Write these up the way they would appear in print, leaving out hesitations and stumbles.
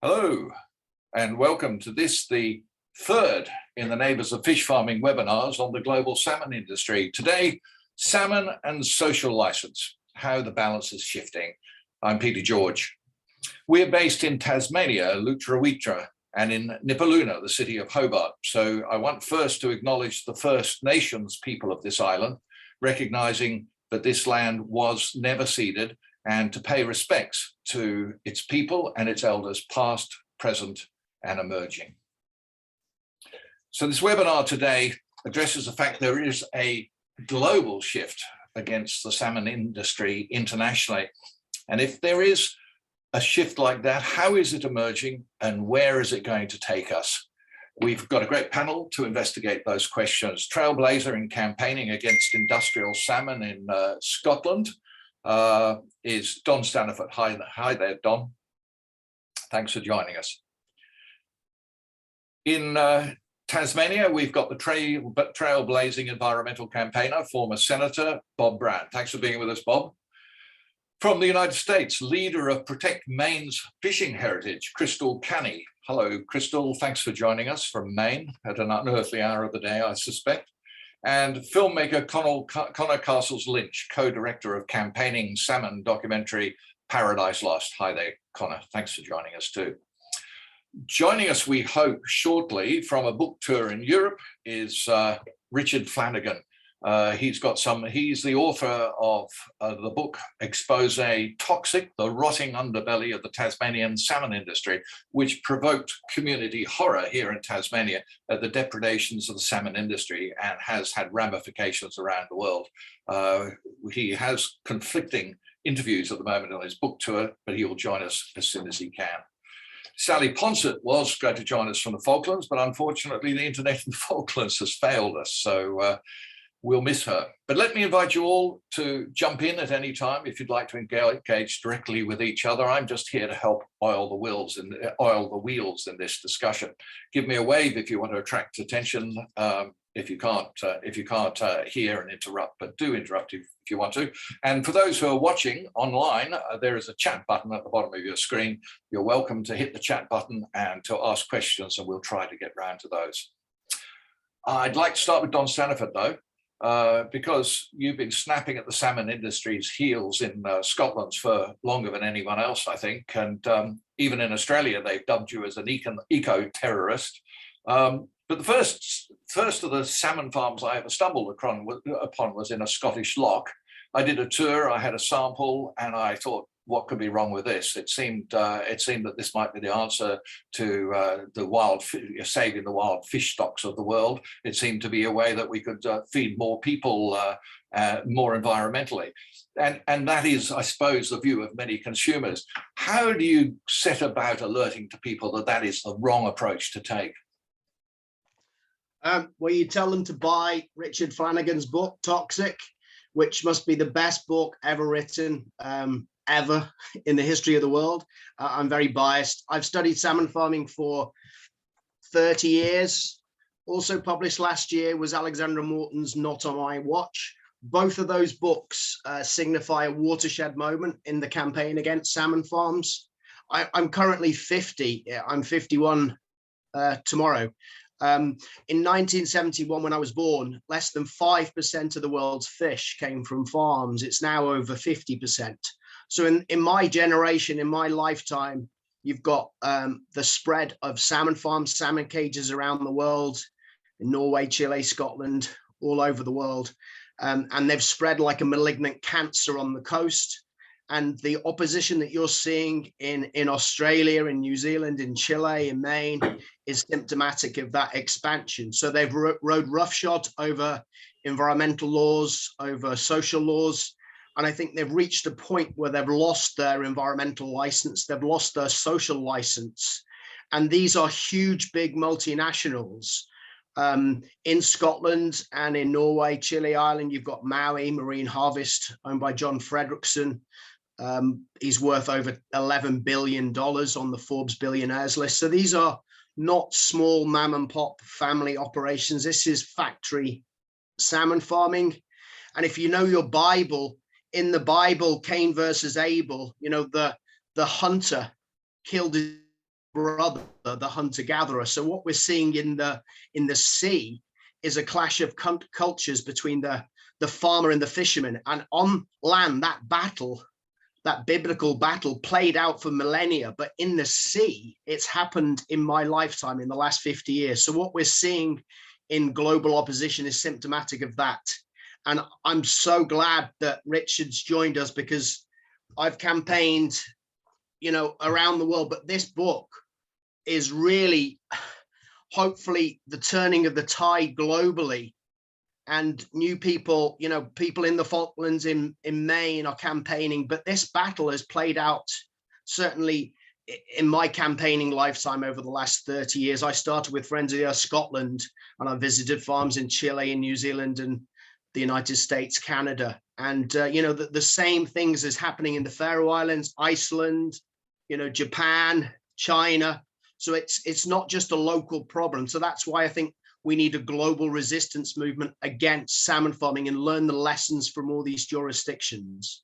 Hello, and welcome to the third in the Neighbours of Fish Farming webinars on the global salmon industry. Today, salmon and social license, how the balance is shifting. I'm Peter George. We're based in Tasmania, Lutruwita, and in Nipaluna, the city of Hobart. So I want first to acknowledge the First Nations people of this island, recognising that this land was never ceded, and to pay respects to its people and its elders, past, present, and emerging. So this webinar today addresses the fact there is a global shift against the salmon industry internationally. And if there is a shift like that, how is it emerging and where is it going to take us? We've got a great panel to investigate those questions. Trailblazer in campaigning against industrial salmon in Scotland is Don Staniford. Hi there, Don. Thanks for joining us. In Tasmania, we've got the trailblazing environmental campaigner, former Senator Bob Brown. Thanks for being with us, Bob. From the United States, leader of Protect Maine's fishing heritage, Crystal Canney. Hello, Crystal. Thanks for joining us from Maine at an unearthly hour of the day, I suspect. And filmmaker Conor Castles-Lynch, co-director of campaigning salmon documentary Paradise Lost. Hi there, Conor. Thanks for joining us too. Joining us, we hope, shortly from a book tour in Europe is Richard Flanagan. He's the author of the book Expose Toxic, the Rotting Underbelly of the Tasmanian Salmon Industry, which provoked community horror here in Tasmania at the depredations of the salmon industry and has had ramifications around the world. He has conflicting interviews at the moment on his book tour, but he will join us as soon as he can. Sally Ponsett was going to join us from the Falklands, but unfortunately the internet in the Falklands has failed us. So we'll miss her. But let me invite you all to jump in at any time if you'd like to engage directly with each other. I'm just here to help oil the wheels in this discussion. Give me a wave if you want to attract attention. If you can't hear and interrupt, but do interrupt if you want to. And for those who are watching online, there is a chat button at the bottom of your screen. You're welcome to hit the chat button and to ask questions, and we'll try to get round to those. I'd like to start with Don Staniford, though. Because you've been snapping at the salmon industry's heels in Scotland for longer than anyone else, I think. And even in Australia, they've dubbed you as an eco-terrorist. But the first of the salmon farms I ever stumbled upon was in a Scottish loch. I did a tour, I had a sample, and I thought, what could be wrong with this? It seemed that this might be the answer to saving the wild fish stocks of the world. It seemed to be a way that we could feed more people more environmentally. And that is, I suppose, the view of many consumers. How do you set about alerting to people that that is the wrong approach to take? Well, you tell them to buy Richard Flanagan's book, Toxic, which must be the best book ever written, ever in the history of the world. I'm very biased. I've studied salmon farming for 30 years. Also published last year was Alexandra Morton's Not on My Watch. Both of those books signify a watershed moment in the campaign against salmon farms. I'm currently 50. I'm 51 tomorrow. In 1971, when I was born, less than 5% of the world's fish came from farms. It's now over 50%. So in my generation, in my lifetime, you've got the spread of salmon farms, salmon cages around the world, in Norway, Chile, Scotland, all over the world. And they've spread like a malignant cancer on the coast. And the opposition that you're seeing in Australia, in New Zealand, in Chile, in Maine, is symptomatic of that expansion. So they've rode roughshod over environmental laws, over social laws. And I think they've reached a point where they've lost their environmental license, they've lost their social license. And these are huge, big multinationals. In Scotland and in Norway, Chile, Ireland, you've got Maui Marine Harvest, owned by John Fredrickson. He's worth over $11 billion on the Forbes billionaires list. So these are not small mom and pop family operations. This is factory salmon farming. And if you know your Bible, in the Bible, Cain versus Abel, you know, the hunter killed his brother, the hunter-gatherer. So what we're seeing in the sea is a clash of cultures between the farmer and the fisherman. And on land, that battle, that biblical battle, played out for millennia. But in the sea, it's happened in my lifetime, in the last 50 years. So what we're seeing in global opposition is symptomatic of that. And I'm so glad that Richard's joined us, because I've campaigned, around the world, but this book is really, hopefully, the turning of the tide globally. And new people, people in the Falklands, in Maine, are campaigning. But this battle has played out, certainly in my campaigning lifetime over the last 30 years. I started with Friends of the Earth Scotland, and I visited farms in Chile, in New Zealand, and the United States, Canada. And, the same things is happening in the Faroe Islands, Iceland, Japan, China. So it's not just a local problem. So that's why I think we need a global resistance movement against salmon farming and learn the lessons from all these jurisdictions.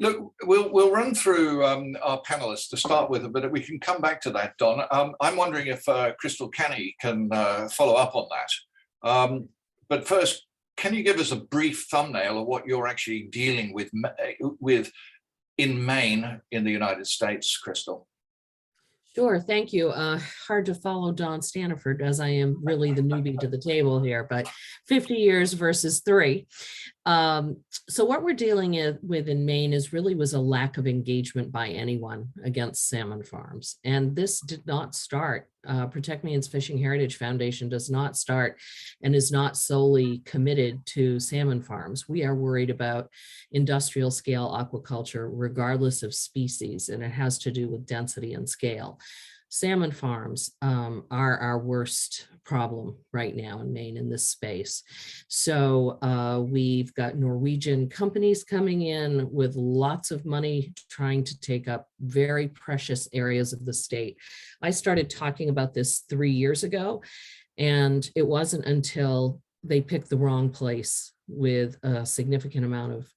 Look, we'll run through our panelists to start with, but we can come back to that, Don. I'm wondering if Crystal Canney can follow up on that. But first, can you give us a brief thumbnail of what you're actually dealing with in Maine in the United States, Crystal? Sure, thank you. Hard to follow Don Staniford, as I am really the newbie to the table here, but 50 years versus 3. So what we're dealing with in Maine was a lack of engagement by anyone against salmon farms. And this did not start. Protect Maine's Fishing Heritage Foundation does not start and is not solely committed to salmon farms. We are worried about industrial scale aquaculture, regardless of species, and it has to do with density and scale. Salmon farms are our worst problem right now in Maine in this space. So we've got Norwegian companies coming in with lots of money trying to take up very precious areas of the state. I started talking about this 3 years ago, and it wasn't until they picked the wrong place with a significant amount of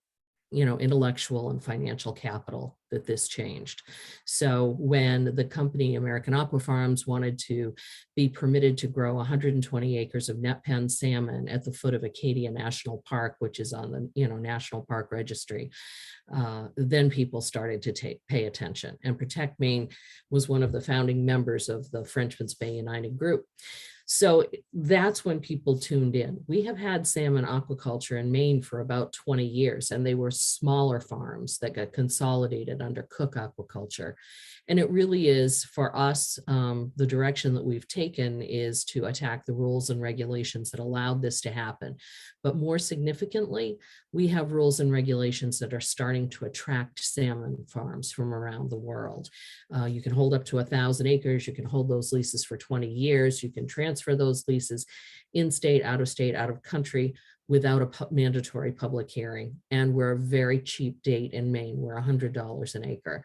intellectual and financial capital that this changed. So when the company American Aqua Farms wanted to be permitted to grow 120 acres of net pen salmon at the foot of Acadia National Park, which is on the National Park Registry, then people started to pay attention. And Protect Maine was one of the founding members of the Frenchman's Bay United Group. So that's when people tuned in. We have had salmon aquaculture in Maine for about 20 years, and they were smaller farms that got consolidated under Cook Aquaculture. And it really is, for us, the direction that we've taken is to attack the rules and regulations that allowed this to happen. But more significantly, we have rules and regulations that are starting to attract salmon farms from around the world. You can hold up to 1,000 acres. You can hold those leases for 20 years. You can transfer those leases in-state, out of country, without a mandatory public hearing. And we're a very cheap date in Maine. We're $100 an acre.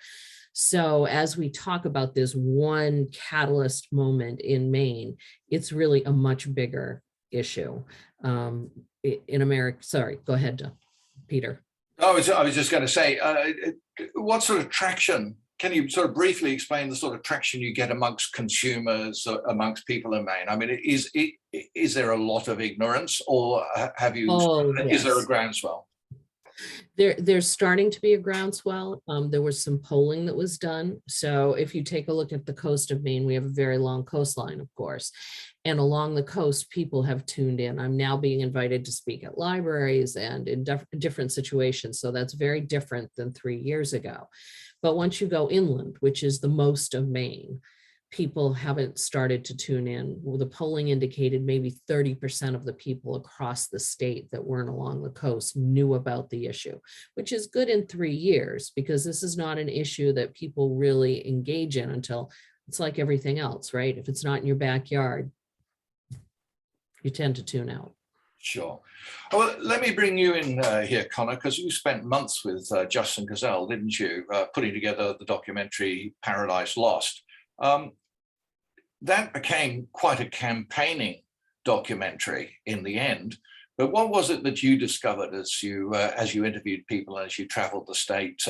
So as we talk about this one catalyst moment in Maine, it's really a much bigger issue in America. Sorry, go ahead, Peter. I was just going to say, what sort of traction, can you sort of briefly explain the sort of traction you get amongst consumers, amongst people in Maine? I mean, is there a lot of ignorance, or have you, is there a groundswell? There's starting to be a groundswell. There was some polling that was done. So if you take a look at the coast of Maine, we have a very long coastline, of course. And along the coast, people have tuned in. I'm now being invited to speak at libraries and in different situations. So that's very different than 3 years ago. But once you go inland, which is the most of Maine, people haven't started to tune in. Well, the polling indicated maybe 30% of the people across the state that weren't along the coast knew about the issue, which is good in 3 years, because this is not an issue that people really engage in until it's like everything else, right? If it's not in your backyard, you tend to tune out. Sure. Well, let me bring you in here, Conor, because you spent months with Justin Gazelle, didn't you, putting together the documentary Paradise Lost. That became quite a campaigning documentary in the end. But what was it that you discovered as you interviewed people, as you traveled the state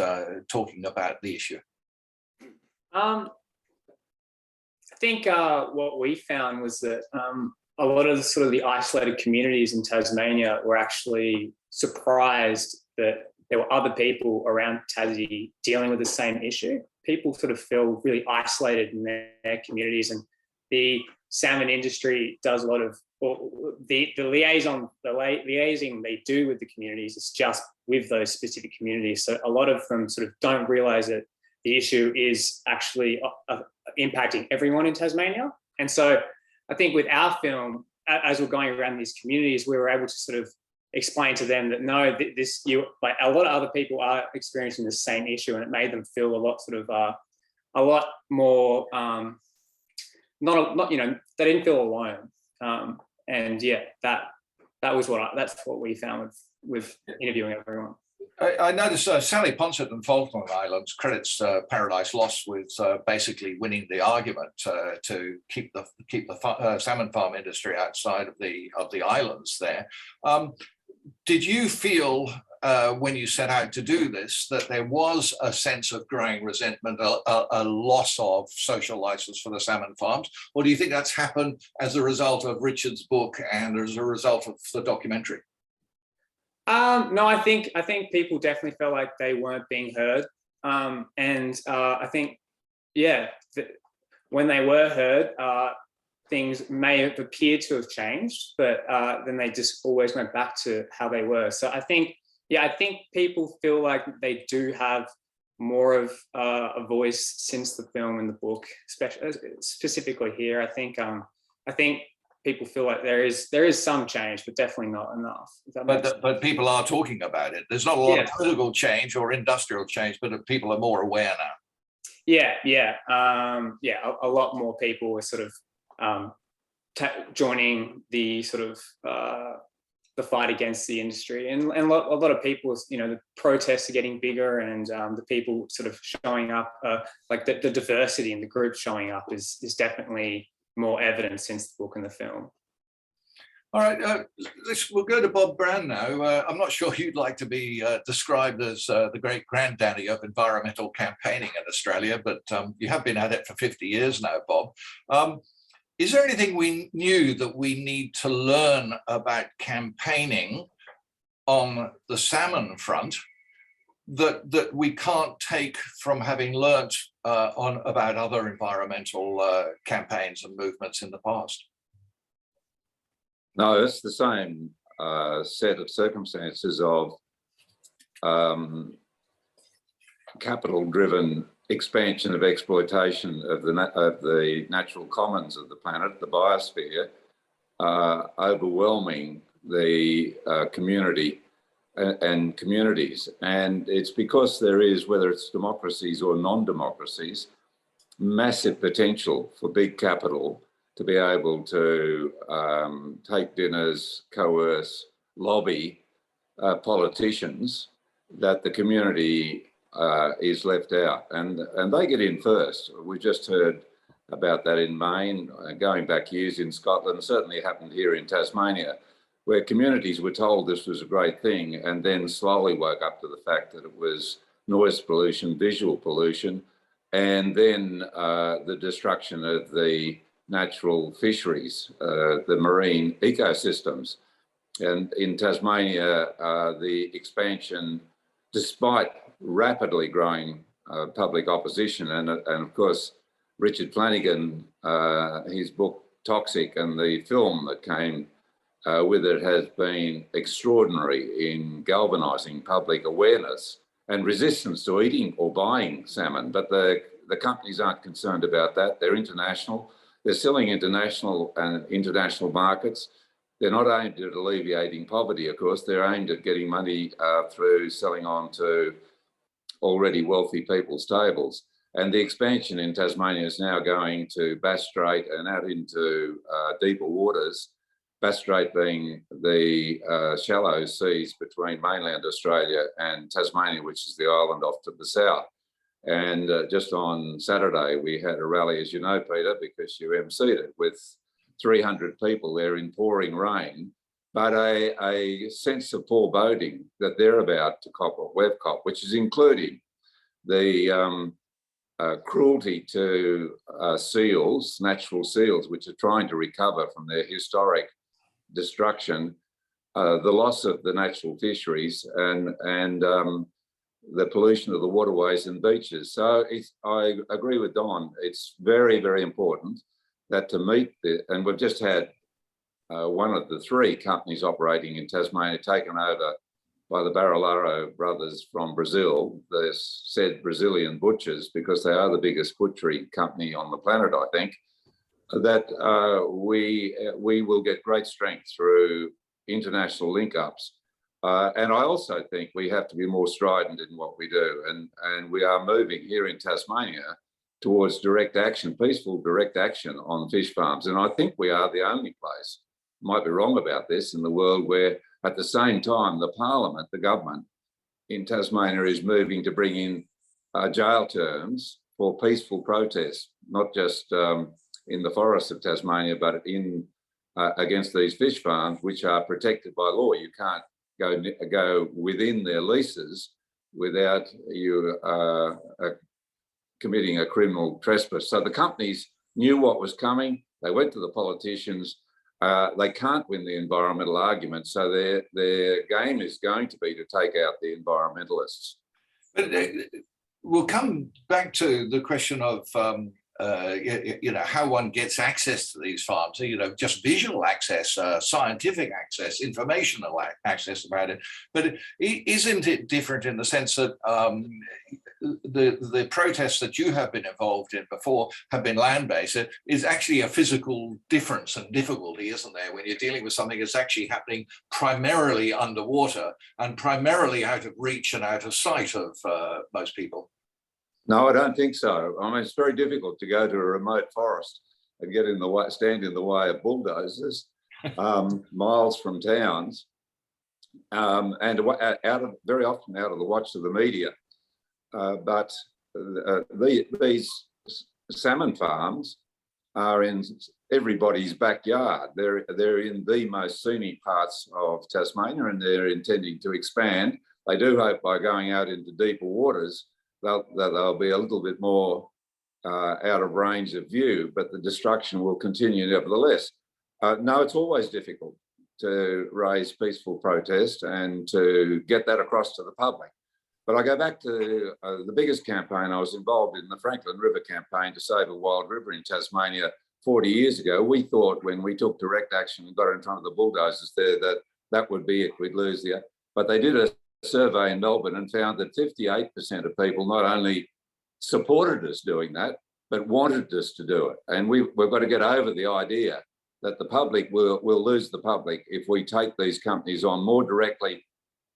talking about the issue? think what we found was that a lot of the isolated communities in Tasmania were actually surprised that there were other people around Tassie dealing with the same issue. People sort of feel really isolated in their communities, and the salmon industry does a lot of the liaising they do with the communities is just with those specific communities. So a lot of them sort of don't realise that the issue is actually impacting everyone in Tasmania. And so I think with our film, as we're going around these communities, we were able to sort of explain to them that no, like a lot of other people are experiencing the same issue, and it made them feel a lot more not they didn't feel alone. And yeah, that's what we found with interviewing everyone. I noticed Sally Ponsett and Falkland Islands credits Paradise Lost with basically winning the argument to keep the salmon farm industry outside of the islands there. Did you feel when you set out to do this that there was a sense of growing resentment, a loss of social license for the salmon farms, or do you think that's happened as a result of Richard's book and as a result of the documentary? No, I think people definitely felt like they weren't being heard, and I think, yeah, when they were heard, things may have appeared to have changed, but then they just always went back to how they were. So I think people feel like they do have more of a voice since the film and the book, specifically here. I think people feel like there is some change, but definitely not enough. But people are talking about it. There's not a lot of political change or industrial change, but people are more aware now. Yeah. A lot more people are sort of joining the sort of the fight against the industry, and a lot of people, the protests are getting bigger, and the people sort of showing up, like the diversity in the group showing up is definitely more evident since the book and the film. All right, we'll go to Bob Brand now. I'm not sure you'd like to be described as the great granddaddy of environmental campaigning in Australia, but you have been at it for 50 years now, Bob. Is there anything we knew that we need to learn about campaigning on the salmon front that we can't take from having learnt about other environmental campaigns and movements in the past? No, it's the same set of circumstances of capital-driven expansion of exploitation of the natural commons of the planet, the biosphere, overwhelming the community and communities. And it's because there is, whether it's democracies or non-democracies, massive potential for big capital to be able to take dinners, coerce, lobby politicians that the community is left out, and they get in first. We just heard about that in Maine, going back years in Scotland, certainly happened here in Tasmania, where communities were told this was a great thing and then slowly woke up to the fact that it was noise pollution, visual pollution, and then the destruction of the natural fisheries, the marine ecosystems. And in Tasmania, the expansion, despite rapidly growing public opposition, and of course, Richard Flanagan, his book Toxic and the film that came with it has been extraordinary in galvanising public awareness and resistance to eating or buying salmon. But the companies aren't concerned about that. They're international. They're selling international markets. They're not aimed at alleviating poverty, of course. They're aimed at getting money through selling on to already wealthy people's tables. And the expansion in Tasmania is now going to Bass Strait and out into deeper waters, Bass Strait being the shallow seas between mainland Australia and Tasmania, which is the island off to the south. And just on Saturday, we had a rally, as you know, Peter, because you emceed it, with 300 people there in pouring rain, but a sense of foreboding that they're about to cop what we've copped, which is including the cruelty to seals, natural seals, which are trying to recover from their historic destruction, the loss of the natural fisheries, and the pollution of the waterways and beaches. So I agree with Don. It's very, very important that to meet and we've just had one of the three companies operating in Tasmania taken over by the Barilaro brothers from Brazil, the said Brazilian butchers, because they are the biggest butchery company on the planet, I think, that we will get great strength through international link-ups. And I also think we have to be more strident in what we do. And we are moving here in Tasmania towards direct action, peaceful direct action on fish farms. And I think we are the only place, might be wrong about this, in the world where at the same time the Parliament, the government in Tasmania is moving to bring in jail terms for peaceful protests, not just in the forests of Tasmania, but in against these fish farms, which are protected by law. You can't go within their leases without you committing a criminal trespass. So the companies knew what was coming. They went to the politicians. They can't win the environmental argument, so their game is going to be to take out the environmentalists. But we'll come back to the question of how one gets access to these farms. Just visual access, scientific access, informational access about it. But isn't it different in the sense that the protests that you have been involved in before have been land-based? It is actually a physical difference and difficulty, isn't there, when you're dealing with something that's actually happening primarily underwater and primarily out of reach and out of sight of most people? No, I don't think so. I mean, it's very difficult to go to a remote forest and get in the way, stand in the way of bulldozers, miles from towns, and very often out of the watch of the media. But these salmon farms are in everybody's backyard. They're in the most scenic parts of Tasmania, and they're intending to expand. They do hope by going out into deeper waters they'll be a little bit more out of range of view, but the destruction will continue nevertheless. No, it's always difficult to raise peaceful protest and to get that across to the public. But I go back to the biggest campaign I was involved in, the Franklin River campaign to save a wild river in Tasmania 40 years ago. We thought when we took direct action and got in front of the bulldozers there that would be it, we'd lose the... But they did a survey in Melbourne and found that 58% of people not only supported us doing that, but wanted us to do it. And we've got to get over the idea that the public will lose the public if we take these companies on more directly,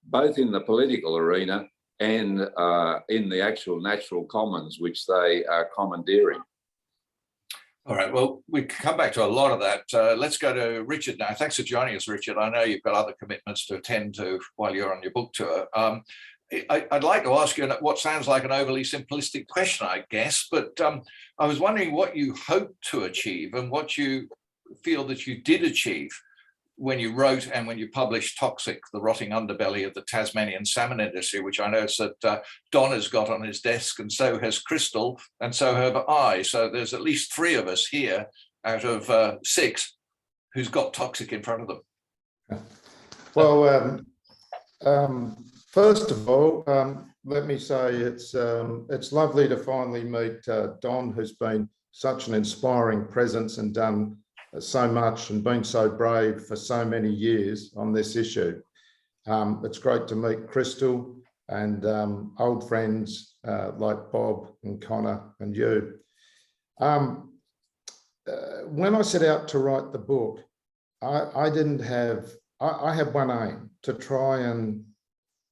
both in the political arena and in the actual natural commons, which they are commandeering. All right, well, we come back to a lot of that. Let's go to Richard now. Thanks for joining us, Richard. I know you've got other commitments to attend to while you're on your book tour. I'd like to ask you what sounds like an overly simplistic question, I guess, but I was wondering what you hope to achieve and what you feel that you did achieve when you wrote and when you published Toxic, the Rotting Underbelly of the Tasmanian Salmon Industry, which I know that Don has got on his desk, and so has Crystal, and so have I. So there's at least 3 of us here out of 6 who's got Toxic in front of them. Well, first of all, let me say it's lovely to finally meet Don, who's been such an inspiring presence and done so much and been so brave for so many years on this issue. It's great to meet Crystal and old friends like Bob and Connor and you. When I set out to write the book, I had one aim, to try and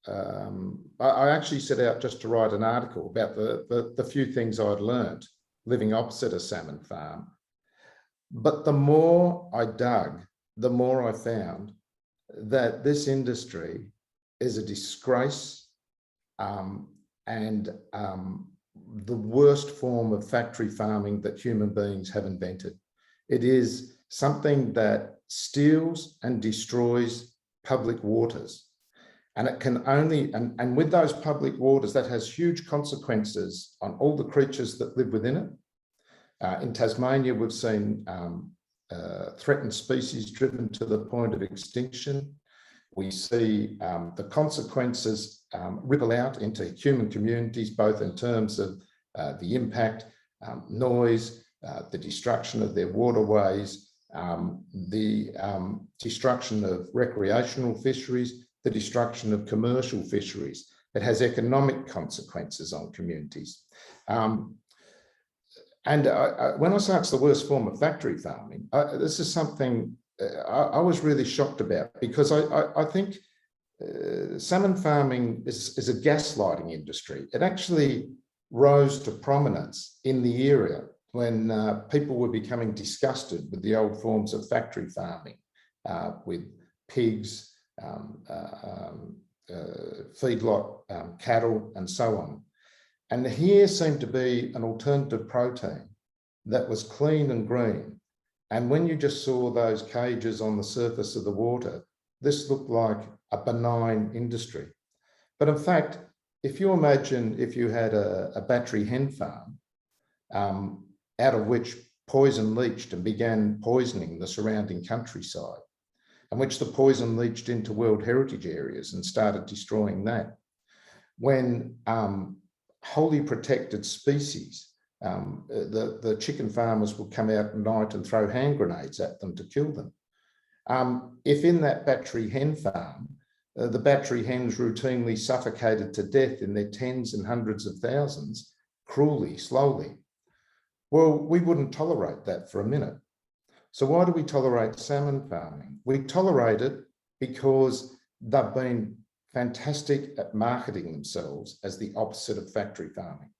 I actually set out just to write an article about the few things I'd learned living opposite a salmon farm. But the more I dug, the more I found that this industry is a disgrace and the worst form of factory farming that human beings have invented. It is something that steals and destroys public waters. And it can only, and with those public waters, that has huge consequences on all the creatures that live within it. In Tasmania, we've seen threatened species driven to the point of extinction. We see the consequences ripple out into human communities, both in terms of the impact, noise, the destruction of their waterways, the destruction of recreational fisheries, the destruction of commercial fisheries. It has economic consequences on communities. And when I say it's the worst form of factory farming, this is something I was really shocked about, because I think salmon farming is a gaslighting industry. It actually rose to prominence in the era when people were becoming disgusted with the old forms of factory farming, with pigs, feedlot cattle, and so on. And here seemed to be an alternative protein that was clean and green. And when you just saw those cages on the surface of the water, this looked like a benign industry. But in fact, if you imagine if you had a battery hen farm out of which poison leached and began poisoning the surrounding countryside, and which the poison leached into World Heritage areas and started destroying that, when wholly protected species, the chicken farmers would come out at night and throw hand grenades at them to kill them. If in that battery hen farm, the battery hens routinely suffocated to death in their tens and hundreds of thousands, cruelly, slowly, well, we wouldn't tolerate that for a minute. So why do we tolerate salmon farming? We tolerate it because they've been fantastic at marketing themselves as the opposite of factory farming.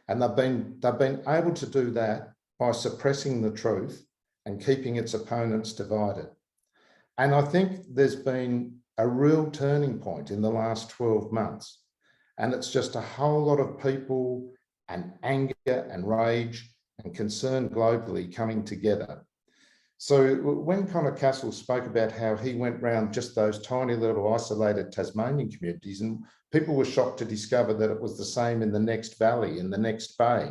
And they've been able to do that by suppressing the truth and keeping its opponents divided. And I think there's been a real turning point in the last 12 months. And it's just a whole lot of people and anger and rage and concern globally coming together. So when Conor Castles spoke about how he went around just those tiny little isolated Tasmanian communities, and people were shocked to discover that it was the same in the next valley, in the next bay,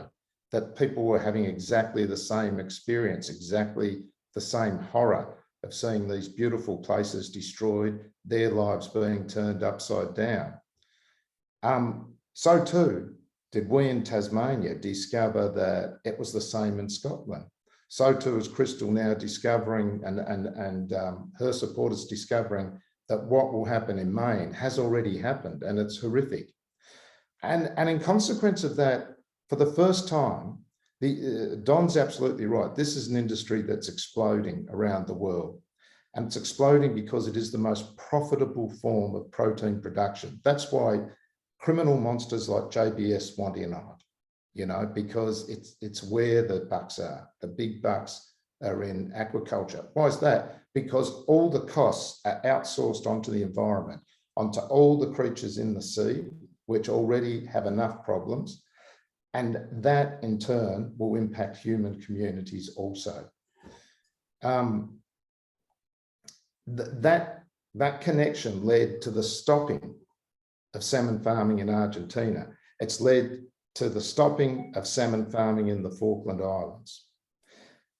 that people were having exactly the same experience, exactly the same horror of seeing these beautiful places destroyed, their lives being turned upside down. So too did we in Tasmania discover that it was the same in Scotland. So too is Crystal now discovering, and her supporters discovering, that what will happen in Maine has already happened, and it's horrific. And in consequence of that, for the first time, Don's absolutely right. This is an industry that's exploding around the world. And it's exploding because it is the most profitable form of protein production. That's why criminal monsters like JBS want in on it. You know, because it's where the bucks are. The big bucks are in aquaculture. Why is that? Because all the costs are outsourced onto the environment, onto all the creatures in the sea, which already have enough problems. And that in turn will impact human communities also. That connection led to the stopping of salmon farming in Argentina. It's led to the stopping of salmon farming in the Falkland Islands.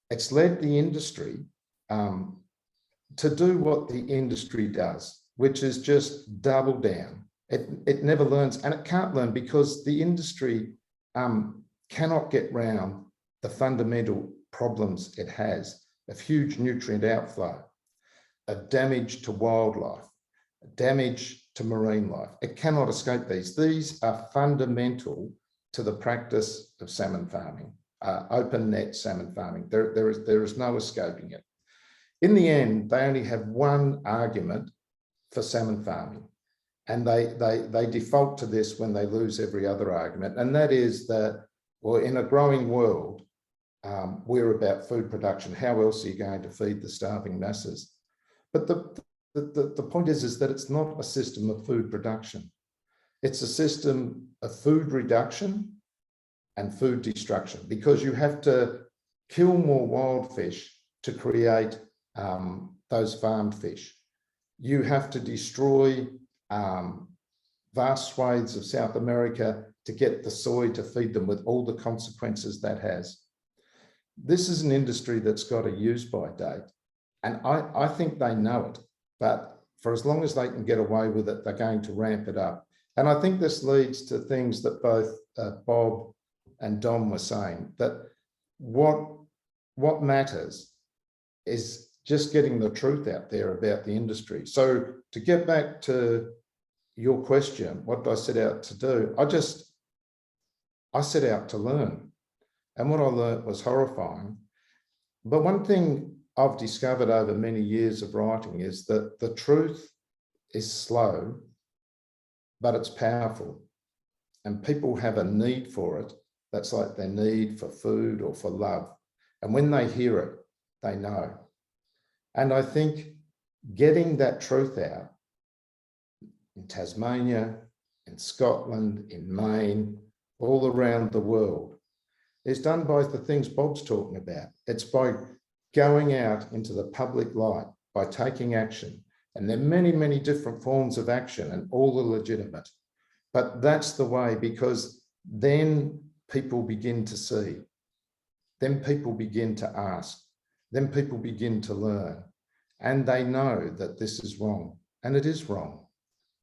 It's led the industry to do what the industry does, which is just double down. It never learns, and it can't learn because the industry cannot get round the fundamental problems it has of huge nutrient outflow, of damage to wildlife, damage to marine life. It cannot escape these. These are fundamental to the practice of salmon farming, open net salmon farming. There is no escaping it. In the end, they only have one argument for salmon farming, and they default to this when they lose every other argument, and that is that, well, in a growing world, we're about food production. How else are you going to feed the starving masses? But the point is that it's not a system of food production. It's a system of food reduction and food destruction, because you have to kill more wild fish to create those farmed fish. You have to destroy vast swathes of South America to get the soy to feed them, with all the consequences that has. This is an industry that's got a use-by date, and I think they know it, but for as long as they can get away with it, they're going to ramp it up. And I think this leads to things that both Bob and Dom were saying, that what matters is just getting the truth out there about the industry. So to get back to your question, what did I set out to do? I set out to learn. And what I learned was horrifying. But one thing I've discovered over many years of writing is that the truth is slow, but it's powerful. And people have a need for it. That's like their need for food or for love. And when they hear it, they know. And I think getting that truth out in Tasmania, in Scotland, in Maine, all around the world, is done by the things Bob's talking about. It's by going out into the public light, by taking action. And there are many, many different forms of action, and all are legitimate. But that's the way, because then people begin to see. Then people begin to ask. Then people begin to learn. And they know that this is wrong. And it is wrong.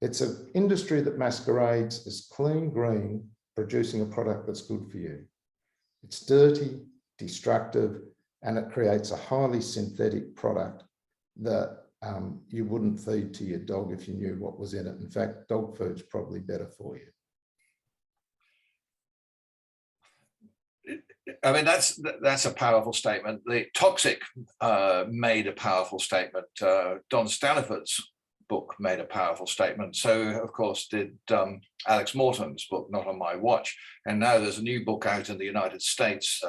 It's an industry that masquerades as clean green, producing a product that's good for you. It's dirty, destructive, and it creates a highly synthetic product that you wouldn't feed to your dog if you knew what was in it. In fact, dog food's probably better for you. I mean, that's a powerful statement. The Toxic made a powerful statement. Don Staniford's book made a powerful statement. So, of course, did Alex Morton's book, Not on My Watch. And now there's a new book out in the United States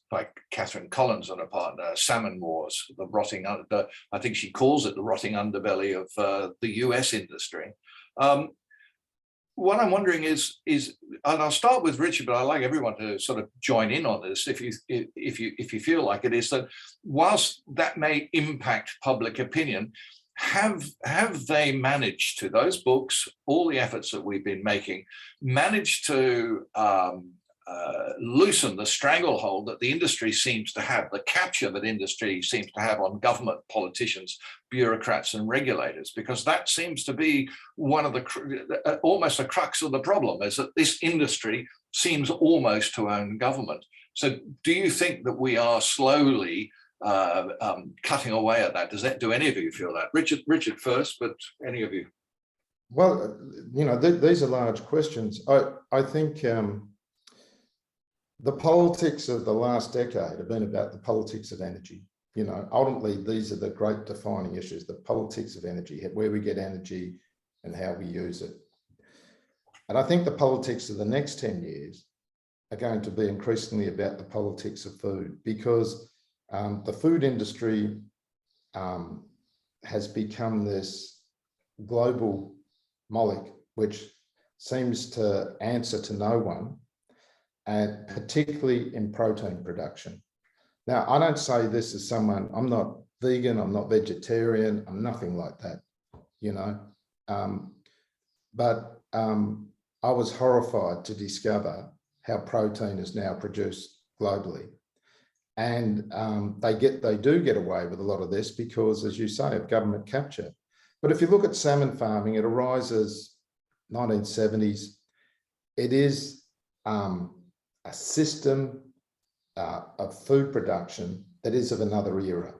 by Catherine Collins and a partner, Salmon Wars, the rotting under, I think she calls it the rotting underbelly of the US industry. What I'm wondering is, and I'll start with Richard, but I'd like everyone to sort of join in on this if you feel like it, is that whilst that may impact public opinion, have they managed to, those books, all the efforts that we've been making, managed to loosen the stranglehold that the industry seems to have, the capture that industry seems to have on government, politicians, bureaucrats and regulators? Because that seems to be one of the, almost a crux of the problem, is that this industry seems almost to own government. So do you think that we are slowly cutting away at that? Do any of you feel that? Richard first, but any of you? Well, you know, these are large questions. I think the politics of the last decade have been about the politics of energy. You know, ultimately, these are the great defining issues, the politics of energy, where we get energy and how we use it. And I think the politics of the next 10 years are going to be increasingly about the politics of food, because the food industry has become this global Moloch, which seems to answer to no one, and particularly in protein production. Now, I don't say this as someone, I'm not vegan, I'm not vegetarian, I'm nothing like that, you know. But I was horrified to discover how protein is now produced globally. And they do get away with a lot of this because, as you say, of government capture. But if you look at salmon farming, it arises 1970s. It is a system of food production that is of another era.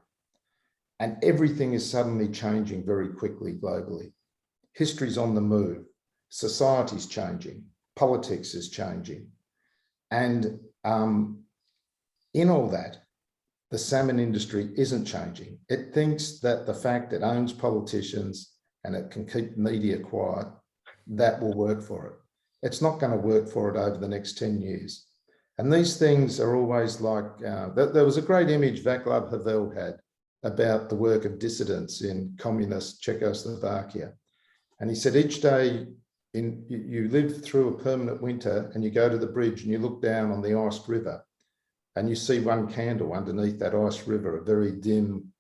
And everything is suddenly changing very quickly globally. History's on the move. Society's changing. Politics is changing. And in all that, the salmon industry isn't changing. It thinks that the fact it owns politicians and it can keep media quiet, that will work for it. It's not going to work for it over the next 10 years. And these things are always like, there was a great image Václav Havel had about the work of dissidents in communist Czechoslovakia. And he said each day you live through a permanent winter and you go to the bridge and you look down on the iced river and you see one candle underneath that iced river, a very dim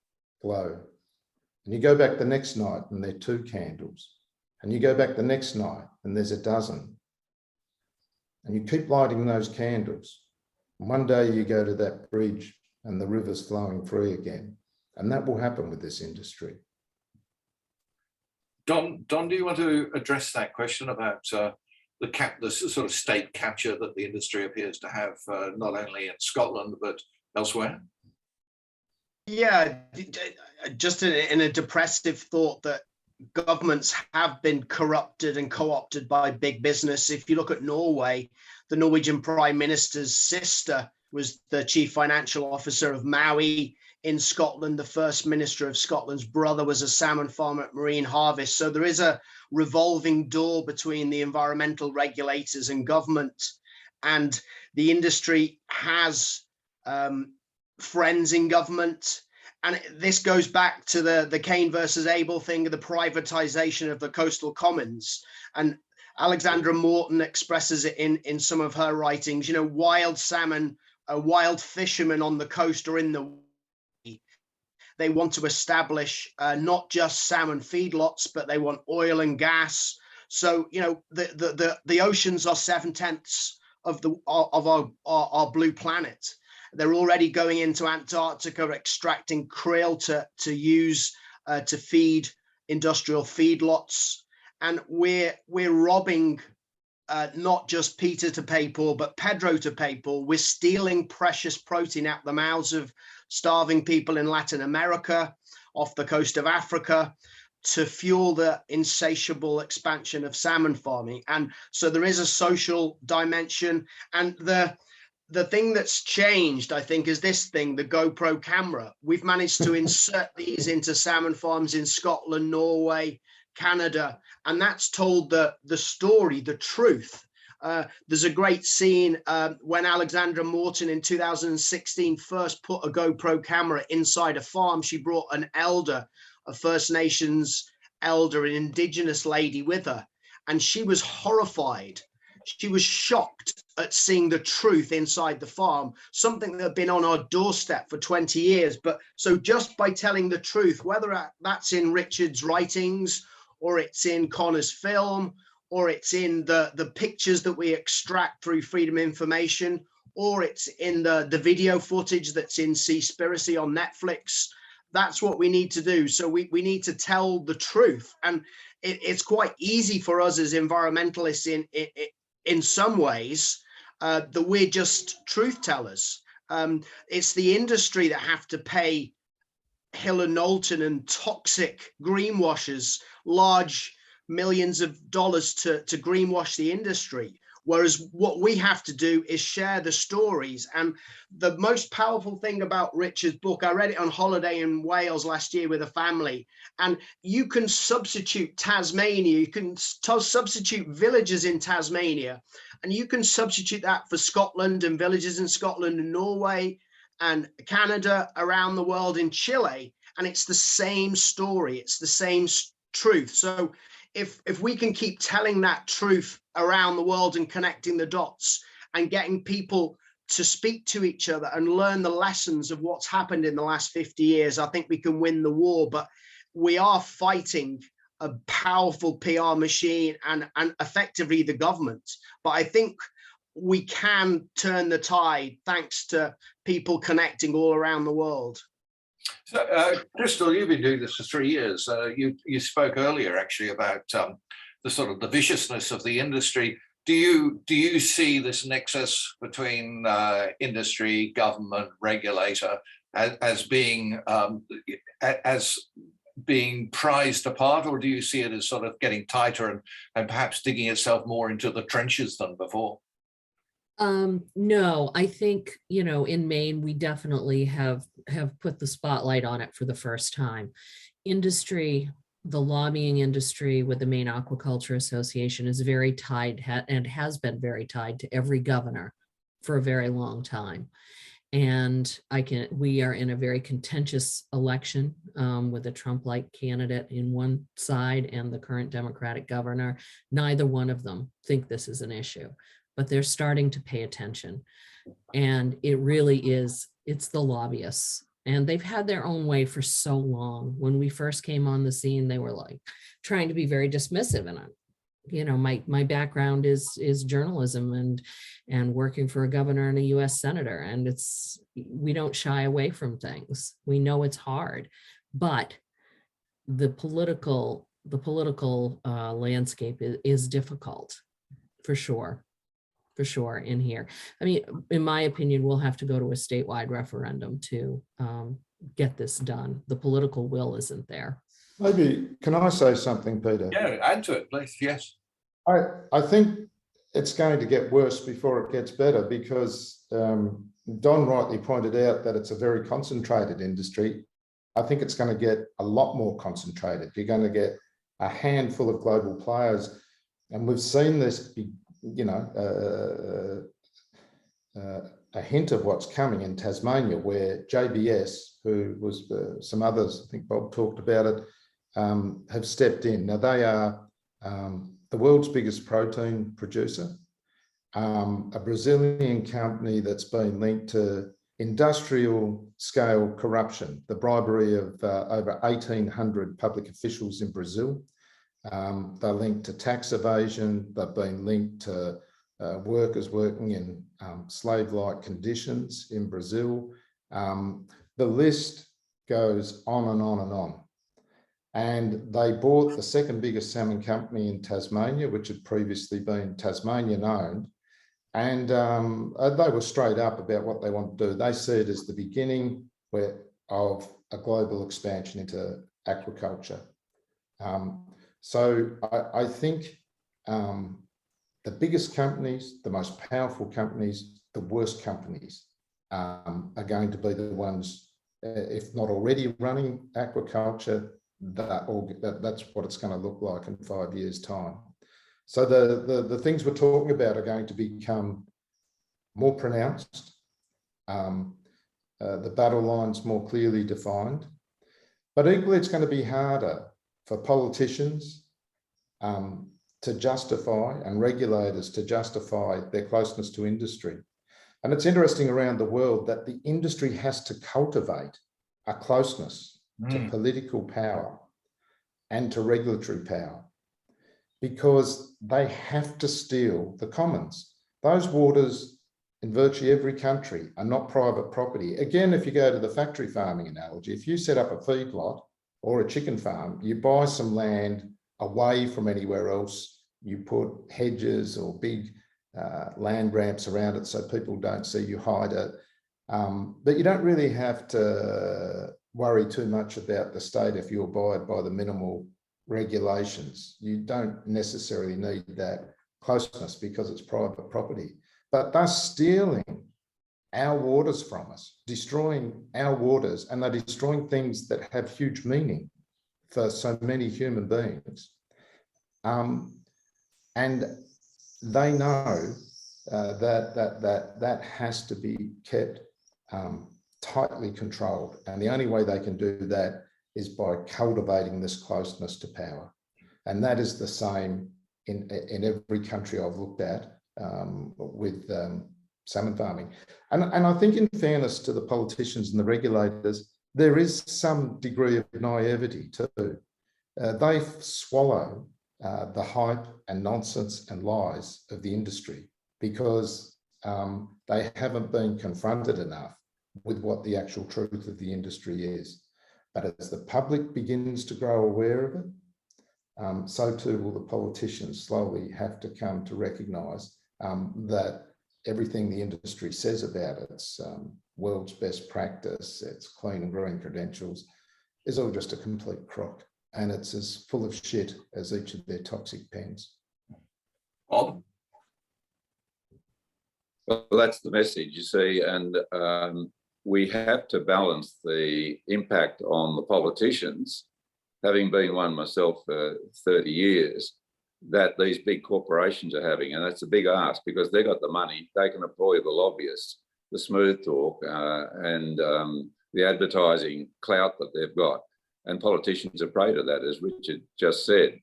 glow. And you go back the next night and there are two candles. And you go back the next night and there's a dozen. And you keep lighting those candles. And one day you go to that bridge and the river's flowing free again. And that will happen with this industry. Don, do you want to address that question about the sort of state capture that the industry appears to have, not only in Scotland, but elsewhere? Yeah, just in a depressive thought that governments have been corrupted and co-opted by big business. If you look at Norway, the Norwegian Prime Minister's sister was the chief financial officer of Maui. In Scotland, the First Minister of Scotland's brother was a salmon farmer at Marine Harvest. So there is a revolving door between the environmental regulators and government, and the industry has friends in government. And this goes back to the Cain versus Abel thing, the privatization of the coastal commons. And Alexandra Morton expresses it in some of her writings. You know, wild salmon, wild fishermen on the coast or in the they want to establish not just salmon feedlots, but they want oil and gas. So, you know, the oceans are 7/10 of our blue planet. They're already going into Antarctica, extracting krill to use to feed industrial feedlots, and we're robbing not just Peter to pay Paul, but Pedro to pay Paul. We're stealing precious protein out the mouths of starving people in Latin America, off the coast of Africa, to fuel the insatiable expansion of salmon farming. And so there is a social dimension. And the thing that's changed, I think, is this thing, the GoPro camera. We've managed to insert these into salmon farms in Scotland, Norway, Canada, and that's told the story, the truth. There's a great scene when Alexandra Morton in 2016 first put a GoPro camera inside a farm. She brought an elder, a First Nations elder, an Indigenous lady with her, and she was horrified. She was shocked at seeing the truth inside the farm, something that had been on our doorstep for 20 years. But so just by telling the truth, whether that's in Richard's writings, or it's in Conor's film, or it's in the pictures that we extract through Freedom Information, or it's in the video footage that's in Seaspiracy on Netflix, that's what we need to do. So we need to tell the truth. And it's quite easy for us as environmentalists in some ways that we're just truth tellers. It's the industry that have to pay Hill and Knowlton and toxic greenwashers large millions of dollars to greenwash the industry. Whereas what we have to do is share the stories. And the most powerful thing about Richard's book, I read it on holiday in Wales last year with a family, and you can substitute Tasmania, you can substitute villages in Tasmania, and you can substitute that for Scotland and villages in Scotland and Norway and Canada, around the world, in Chile, and it's the same story, it's the same truth. So if we can keep telling that truth around the world and connecting the dots and getting people to speak to each other and learn the lessons of what's happened in the last 50 years, I think we can win the war. But we are fighting a powerful PR machine and effectively the government. But I think we can turn the tide thanks to people connecting all around the world. So, Crystal, you've been doing this for 3 years. You spoke earlier actually about the sort of the viciousness of the industry. Do you see this nexus between industry, government, regulator as being prized apart, or do you see it as sort of getting tighter and perhaps digging itself more into the trenches than before? No, I think, you know, in Maine, we definitely have put the spotlight on it for the first time. Industry, the lobbying industry with the Maine Aquaculture Association is very tied and has been very tied to every governor for a very long time. And we are in a very contentious election with a Trump-like candidate in one side and the current Democratic governor. Neither one of them think this is an issue, but they're starting to pay attention. And it really is, it's the lobbyists And they've had their own way for so long. When we first came on the scene, they were like trying to be very dismissive. And you know, my background is journalism and working for a governor and a U.S. senator. And we don't shy away from things. We know it's hard, but the political landscape is difficult, for sure in here. I mean, in my opinion, we'll have to go to a statewide referendum to get this done. The political will isn't there. Maybe, can I say something, Peter? Yeah, add to it, please. Yes. I think it's going to get worse before it gets better, because Don rightly pointed out that it's a very concentrated industry. I think it's going to get a lot more concentrated. You're going to get a handful of global players, and we've seen this be, you know, a hint of what's coming in Tasmania, where JBS, who was some others, I think Bob talked about it, have stepped in. Now they are the world's biggest protein producer, a Brazilian company that's been linked to industrial scale corruption, the bribery of over 1,800 public officials in Brazil. They're linked to tax evasion. They've been linked to workers working in slave-like conditions in Brazil. The list goes on and on and on. And they bought the second biggest salmon company in Tasmania, which had previously been Tasmanian owned. And they were straight up about what they want to do. They see it as the beginning of a global expansion into aquaculture. So I think the biggest companies, the most powerful companies, the worst companies are going to be the ones, if not already running aquaculture, that's what it's going to look like in 5 years' time. So the things we're talking about are going to become more pronounced, the battle lines more clearly defined, but equally it's going to be harder for politicians to justify, and regulators to justify, their closeness to industry. And it's interesting around the world that the industry has to cultivate a closeness to political power and to regulatory power, because they have to steal the commons. Those waters in virtually every country are not private property. Again, if you go to the factory farming analogy, if you set up a feedlot or a chicken farm, you buy some land away from anywhere else, you put hedges or big land ramps around it so people don't see you hide it. But you don't really have to worry too much about the state if you abide by the minimal regulations. You don't necessarily need that closeness because it's private property. But thus stealing our waters from us, destroying our waters, and they're destroying things that have huge meaning for so many human beings. And they know that has to be kept tightly controlled. And the only way they can do that is by cultivating this closeness to power. And that is the same in every country I've looked at with salmon farming. And I think, in fairness to the politicians and the regulators, there is some degree of naivety too. They swallow the hype and nonsense and lies of the industry because they haven't been confronted enough with what the actual truth of the industry is. But as the public begins to grow aware of it, so too will the politicians slowly have to come to recognise that everything the industry says about its world's best practice, its clean and green credentials, is all just a complete crock. And it's as full of shit as each of their toxic pens. Bob? Well, that's the message, you see, and we have to balance the impact on the politicians, having been one myself for 30 years, that these big corporations are having. And that's a big ask because they've got the money, they can employ the lobbyists, the smooth talk and the advertising clout that they've got. And politicians are prey to that, as Richard just said.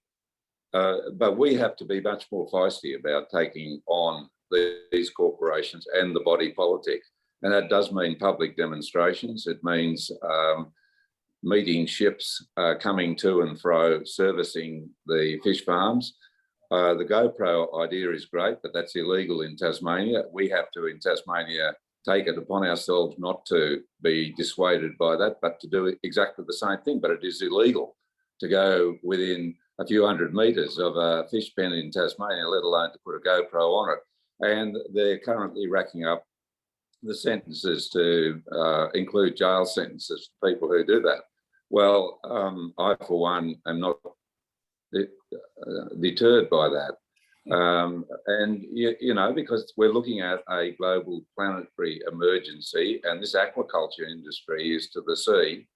But we have to be much more feisty about taking on these corporations and the body politic. And that does mean public demonstrations. It means meeting ships coming to and fro, servicing the fish farms. The GoPro idea is great, but that's illegal in Tasmania. We have to, in Tasmania, take it upon ourselves not to be dissuaded by that, but to do exactly the same thing. But it is illegal to go within a few hundred metres of a fish pen in Tasmania, let alone to put a GoPro on it. And they're currently racking up the sentences to include jail sentences for people who do that. Well, I, for one, am not deterred by that. And, you know, because we're looking at a global planetary emergency, and this aquaculture industry is to the sea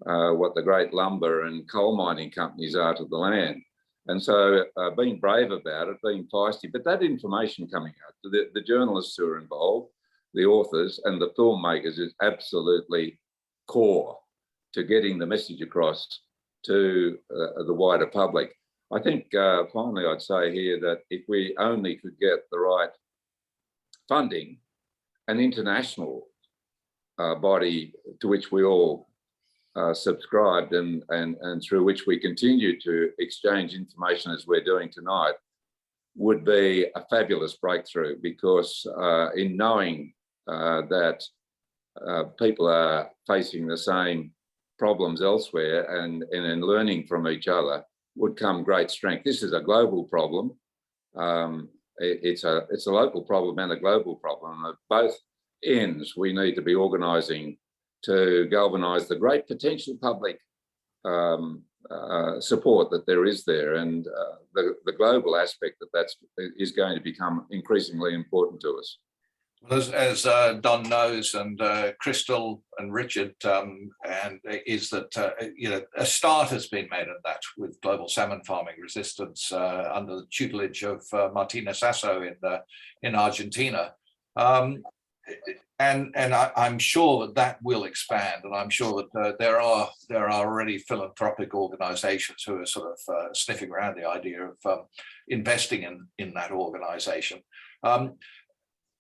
what the great lumber and coal mining companies are to the land. And so being brave about it, being feisty, but that information coming out, the journalists who are involved, the authors and the filmmakers is absolutely core to getting the message across to the wider public. I think finally I'd say here that if we only could get the right funding, an international body to which we all subscribed and through which we continue to exchange information as we're doing tonight, would be a fabulous breakthrough, because in knowing that people are facing the same problems elsewhere and in learning from each other would come great strength. This is a global problem. It's a local problem and a global problem. At both ends, we need to be organising to galvanise the great potential public support that there is there, and the global aspect that is going to become increasingly important to us. Well, as Don knows, and Crystal and Richard, and is that you know, a start has been made at that with global salmon farming resistance under the tutelage of Martina Sasso in Argentina, and I'm sure that will expand, and I'm sure that there are already philanthropic organisations who are sort of sniffing around the idea of investing in that organisation.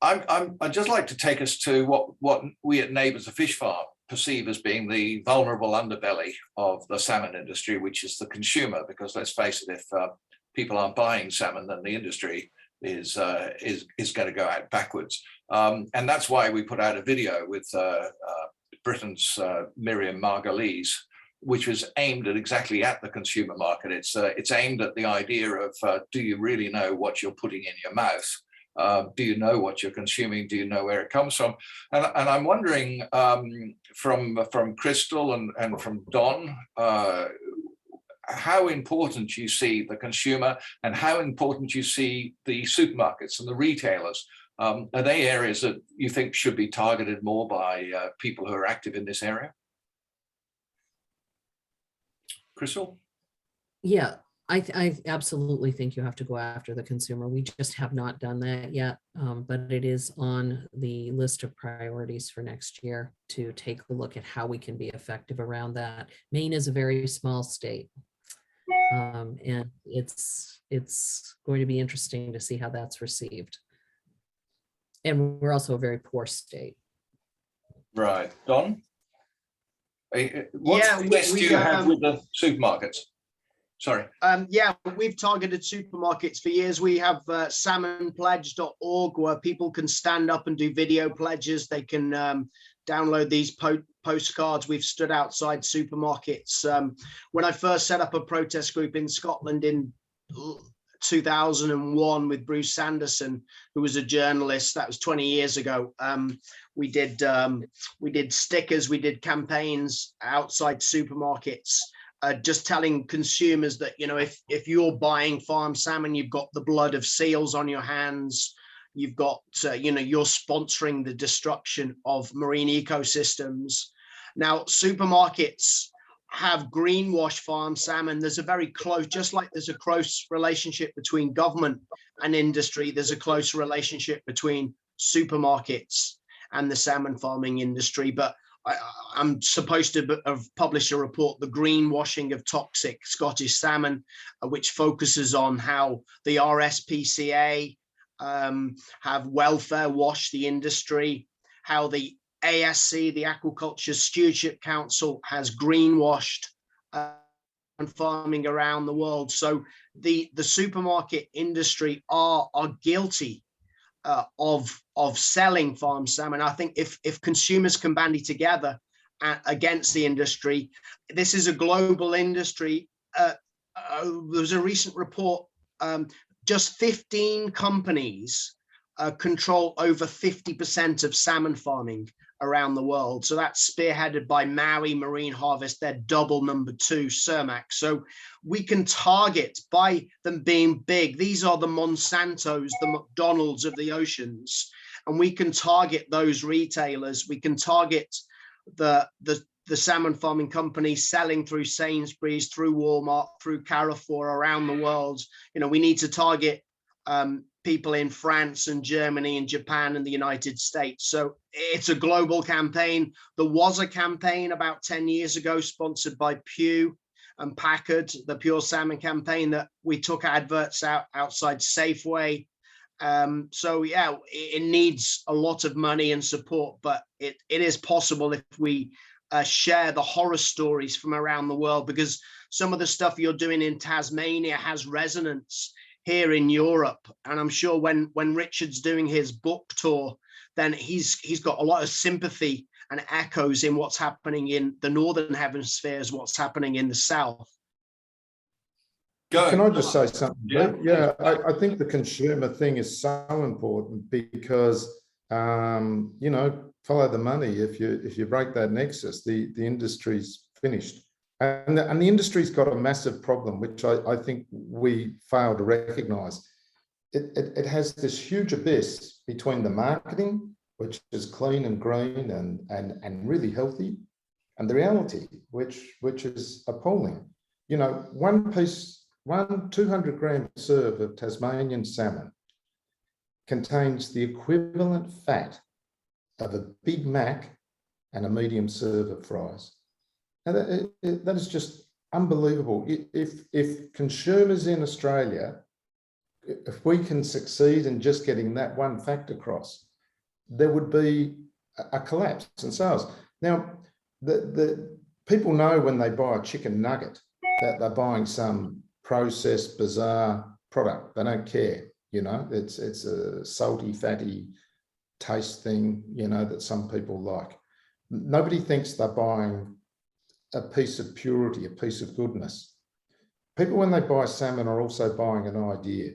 I'd just like to take us to what we at Neighbours, a Fish Farm, perceive as being the vulnerable underbelly of the salmon industry, which is the consumer. Because let's face it, if people aren't buying salmon, then the industry is going to go out backwards. And that's why we put out a video with Britain's Miriam Margolyes, which was aimed at exactly at the consumer market. It's aimed at the idea of do you really know what you're putting in your mouth? Do you know what you're consuming? Do you know where it comes from? And I'm wondering from Crystal and from Don, how important you see the consumer and how important you see the supermarkets and the retailers. Are they areas that you think should be targeted more by people who are active in this area? Crystal? Yeah, I absolutely think you have to go after the consumer. We just have not done that yet, but it is on the list of priorities for next year to take a look at how we can be effective around that. Maine is a very small state, and it's going to be interesting to see how that's received. And we're also a very poor state. Right. Don? What success do you have with the supermarkets? Sorry. Yeah, we've targeted supermarkets for years. We have salmonpledge.org where people can stand up and do video pledges. They can download these postcards. We've stood outside supermarkets. When I first set up a protest group in Scotland in 2001 with Bruce Sanderson, who was a journalist, that was 20 years ago. We did stickers, we did campaigns outside supermarkets. Just telling consumers that, you know, if you're buying farm salmon, you've got the blood of seals on your hands. You've got, you know, you're sponsoring the destruction of marine ecosystems. Now, supermarkets have greenwash farm salmon. There's a very close, just like there's a close relationship between government and industry, there's a close relationship between supermarkets and the salmon farming industry. But I'm supposed to have published a report, The Greenwashing of Toxic Scottish Salmon, which focuses on how the RSPCA have welfare washed the industry, how the ASC, the Aquaculture Stewardship Council, has greenwashed and farming around the world. So the supermarket industry are guilty of selling farm salmon. I think if consumers can bandy together against the industry, this is a global industry. There was a recent report, just 15 companies control over 50% of salmon farming around the world. So that's spearheaded by Maui Marine Harvest, their double number 2, Cermaq. So we can target by them being big. These are the Monsantos, the McDonald's of the oceans. And we can target those retailers. We can target the salmon farming companies selling through Sainsbury's, through Walmart, through Carrefour around the world. You know, we need to target people in France and Germany and Japan and the United States. So it's a global campaign. There was a campaign about 10 years ago sponsored by Pew and Packard, the Pure Salmon campaign, that we took adverts outside Safeway. So yeah, it needs a lot of money and support, but it is possible if we share the horror stories from around the world, because some of the stuff you're doing in Tasmania has resonance here in Europe. And I'm sure when Richard's doing his book tour, then he's got a lot of sympathy and echoes in what's happening in the Northern Hemispheres, what's happening in the South. Can I just say something? Yeah, yeah, I think the consumer thing is so important because, you know, follow the money. If you break that nexus, the industry's finished. And the industry's got a massive problem, which I think we fail to recognise. It has this huge abyss between the marketing, which is clean and green and really healthy, and the reality, which is appalling. You know, one 200-gram serve of Tasmanian salmon contains the equivalent fat of a Big Mac and a medium serve of fries. And that is just unbelievable. If consumers in Australia, if we can succeed in just getting that one fact across, there would be a collapse in sales. Now, the people know when they buy a chicken nugget that they're buying some processed, bizarre product. They don't care, you know. It's a salty, fatty taste thing, you know, that some people like. Nobody thinks they're buying a piece of purity, a piece of goodness. People, when they buy salmon, are also buying an idea,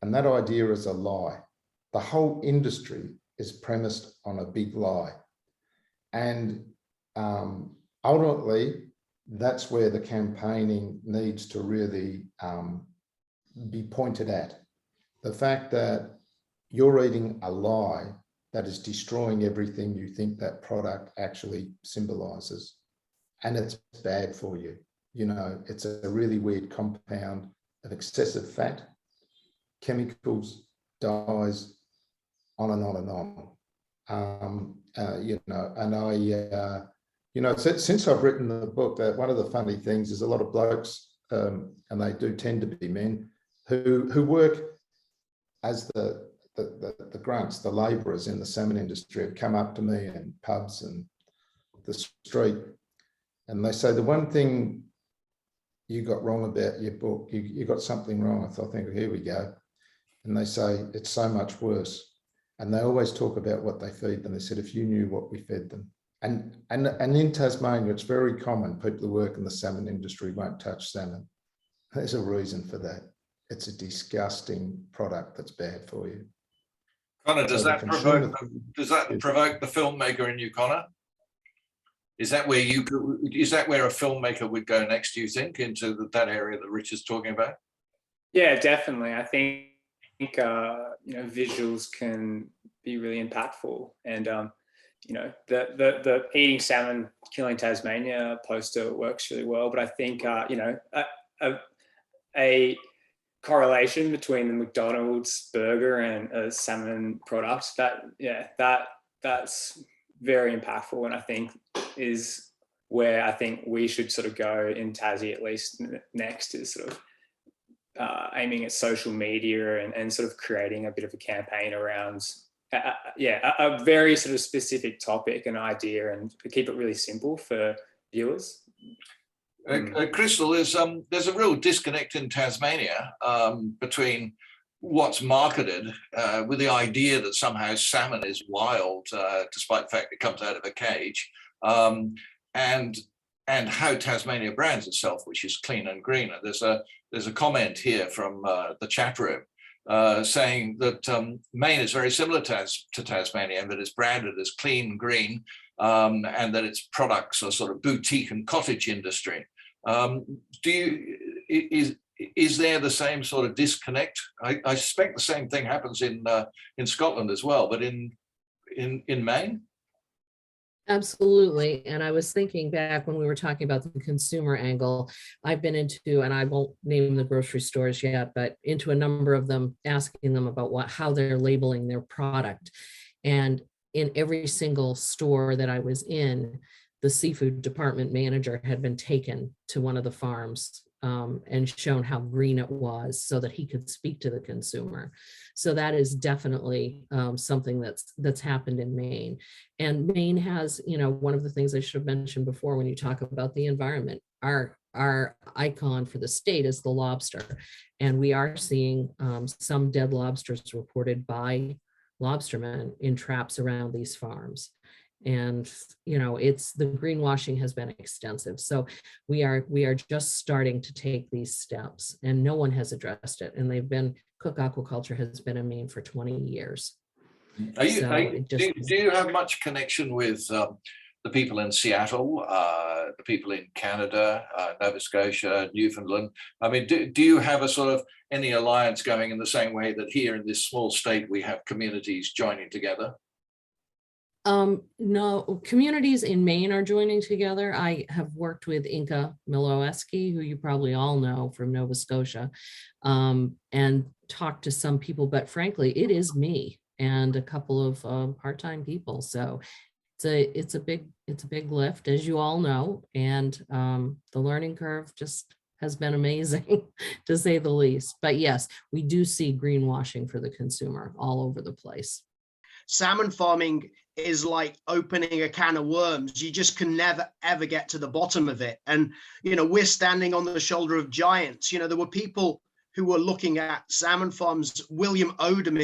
and that idea is a lie. The whole industry is premised on a big lie, and ultimately, that's where the campaigning needs to really be pointed at. The fact that you're eating a lie that is destroying everything you think that product actually symbolises. And it's bad for you. You know, it's a really weird compound of excessive fat, chemicals, dyes, on and on and on. You know, and you know, since I've written the book, that one of the funny things is a lot of blokes, and they do tend to be men, who work as the grunts, the labourers in the salmon industry, have come up to me in pubs and the street. And they say, the one thing you got wrong about your book, you got something wrong. I thought, here we go. And they say, it's so much worse. And they always talk about what they feed them. They said, if you knew what we fed them. And in Tasmania, it's very common. People who work in the salmon industry won't touch salmon. There's a reason for that. It's a disgusting product that's bad for you. Conor, does that provoke the filmmaker in you, Conor? Is that where a filmmaker would go next, do you think, into that area that Richard's talking about? Yeah, definitely. I think you know, visuals can be really impactful, and you know, the eating salmon, killing Tasmania poster works really well. But I think you know, a correlation between the McDonald's burger and a salmon product, that's very impactful, and I think is where I think we should sort of go in Tassie, at least next, is sort of aiming at social media and sort of creating a bit of a campaign around Yeah, a very sort of specific topic and idea, and keep it really simple for viewers. Crystal, there's a real disconnect in Tasmania between what's marketed with the idea that somehow salmon is wild, despite the fact it comes out of a cage, and how Tasmania brands itself, which is clean and green. And there's a comment here from the chat room saying that Maine is very similar to Tasmania, and that it's branded as clean, green, and that its products are sort of boutique and cottage industry. Is there the same sort of disconnect? I suspect the same thing happens in Scotland as well, but in Maine? Absolutely. And I was thinking back when we were talking about the consumer angle, I've been into, and I won't name the grocery stores yet, but into a number of them, asking them about how they're labeling their product. And in every single store that I was in, the seafood department manager had been taken to one of the farms and shown how green it was so that he could speak to the consumer. So that is definitely something that's happened in Maine. And Maine has, one of the things I should have mentioned before when you talk about the environment, our icon for the state is the lobster. And we are seeing some dead lobsters reported by lobstermen in traps around these farms. And it's the greenwashing has been extensive. So we are just starting to take these steps, and no one has addressed it. And Cook Aquaculture has been in Maine for 20 years. Do you have much connection with the people in Seattle, the people in Canada, Nova Scotia, Newfoundland? I mean, do you have a sort of any alliance going in the same way that here in this small state we have communities joining together? No, communities in Maine are joining together. I have worked with Inka Miloweski, who you probably all know from Nova Scotia, and talked to some people, but frankly, it is me and a couple of part-time people. So it's a big lift, as you all know, and the learning curve just has been amazing, to say the least. But yes, we do see greenwashing for the consumer all over the place. Salmon farming is like opening a can of worms. You just can never, ever get to the bottom of it. And, we're standing on the shoulder of giants. There were people who were looking at salmon farms. William Odom,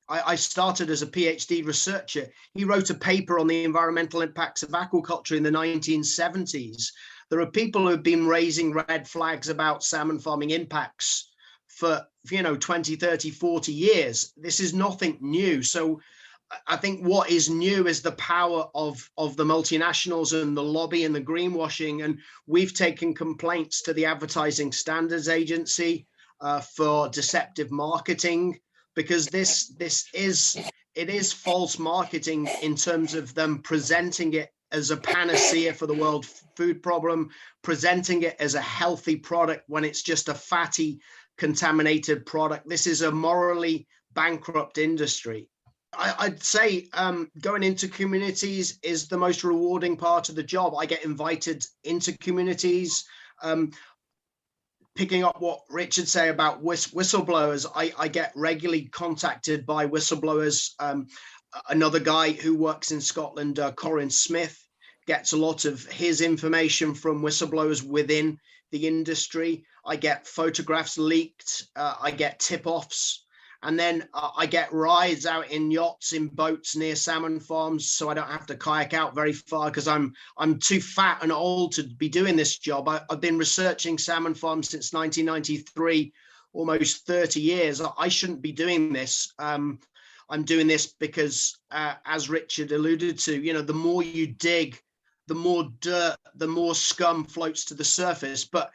I started as a PhD researcher. He wrote a paper on the environmental impacts of aquaculture in the 1970s. There are people who have been raising red flags about salmon farming impacts for, 20, 30, 40 years. This is nothing new. So I think what is new is the power of the multinationals and the lobby and the greenwashing. And we've taken complaints to the Advertising Standards Agency for deceptive marketing, because it is false marketing in terms of them presenting it as a panacea for the world food problem, presenting it as a healthy product when it's just a fatty, contaminated product. This is a morally bankrupt industry. I'd say going into communities is the most rewarding part of the job. I get invited into communities. Picking up what Richard said about whistleblowers, I get regularly contacted by whistleblowers. Another guy who works in Scotland, Corin Smith, gets a lot of his information from whistleblowers within the industry. I get photographs leaked. I get tip-offs. And then I get rides out in yachts, in boats near salmon farms, so I don't have to kayak out very far because I'm too fat and old to be doing this job. I've been researching salmon farms since 1993, almost 30 years. I shouldn't be doing this. I'm doing this because, as Richard alluded to, the more you dig, the more dirt, the more scum floats to the surface. But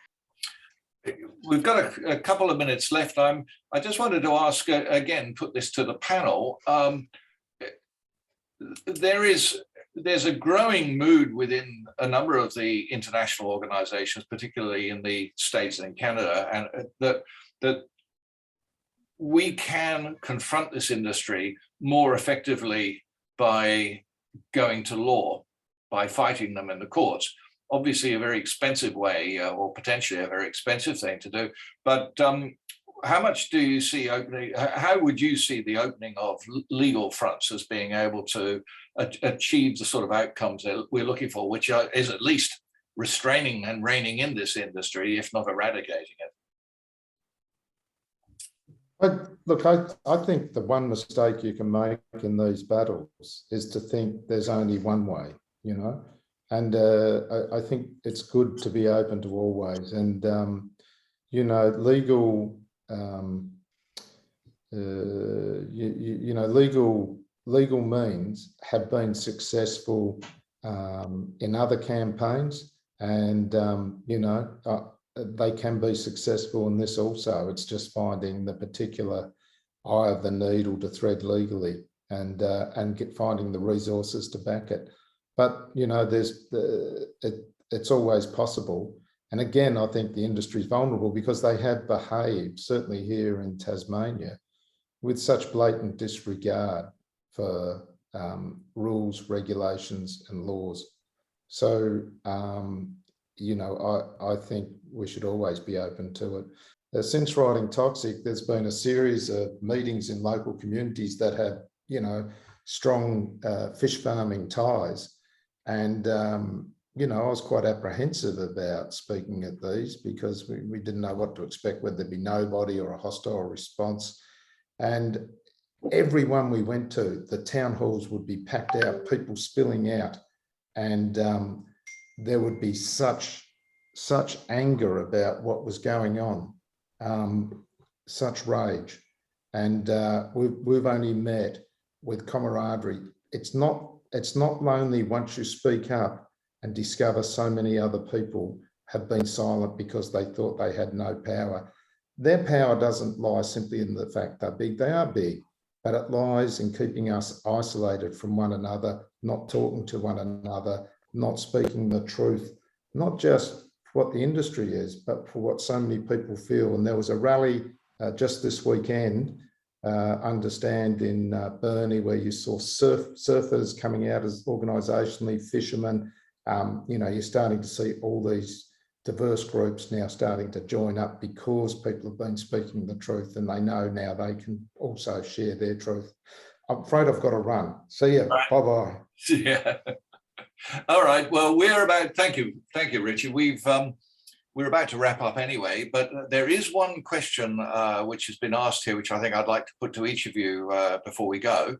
we've got a couple of minutes left. I just wanted to ask again, put this to the panel. There's a growing mood within a number of the international organizations, particularly in the States and Canada, and that we can confront this industry more effectively by going to law, by fighting them in the courts. Obviously a very expensive way, or potentially a very expensive thing to do. But how much do you see opening? How would you see the opening of legal fronts as being able to achieve the sort of outcomes that we're looking for, which is at least restraining and reining in this industry, if not eradicating it? I think the one mistake you can make in these battles is to think there's only one way, you know, and I think it's good to be open to all ways. And, you know, legal, legal means have been successful in other campaigns, and, you know, they can be successful in this also. It's just finding the particular eye of the needle to thread legally, and finding the resources to back it. But, you know, it's always possible. And again, I think the industry is vulnerable because they have behaved, certainly here in Tasmania, with such blatant disregard for rules, regulations and laws. So, you know, I think we should always be open to it. Since writing Toxic, there's been a series of meetings in local communities that have, you know, strong fish farming ties. And, you know, I was quite apprehensive about speaking at these because we didn't know what to expect, whether there'd be nobody or a hostile response. And everyone we went to, the town halls would be packed out, people spilling out, and there would be such anger about what was going on, such rage. And we've only met with camaraderie. It's not lonely once you speak up and discover so many other people have been silent because they thought they had no power. Their power doesn't lie simply in the fact they're big. They are big, but it lies in keeping us isolated from one another, not talking to one another, not speaking the truth, not just what the industry is, but for what so many people feel. And there was a rally just this weekend, understand in Burnie, where you saw surfers coming out as organisationally, fishermen. You know, you're starting to see all these diverse groups now starting to join up because people have been speaking the truth, and they know now they can also share their truth. I'm afraid I've got to run. See you. Right. Bye-bye. Yeah. All right. Well, thank you, Richard. We're about to wrap up anyway, but there is one question which has been asked here, which I think I'd like to put to each of you before we go,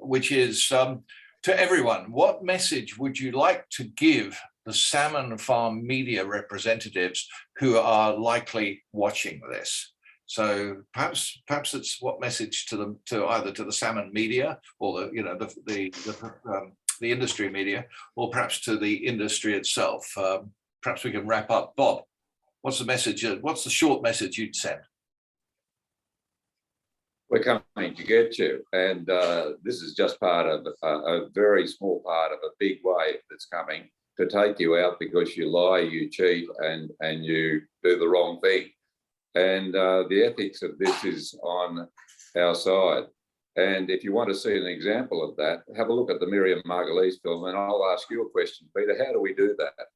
which is to everyone, what message would you like to give the salmon farm media representatives who are likely watching this? So perhaps it's what message to them, to either to the salmon media or the industry media, or perhaps to the industry itself. Perhaps we can wrap up. Bob, what's the message? What's the short message you'd send? We're coming to get you, and this is just part of a very small part of a big wave that's coming to take you out because you lie, you cheat, and you do the wrong thing. And the ethics of this is on our side. And if you want to see an example of that, have a look at the Miriam Margolyes film, and I'll ask you a question, Peter. How do we do that?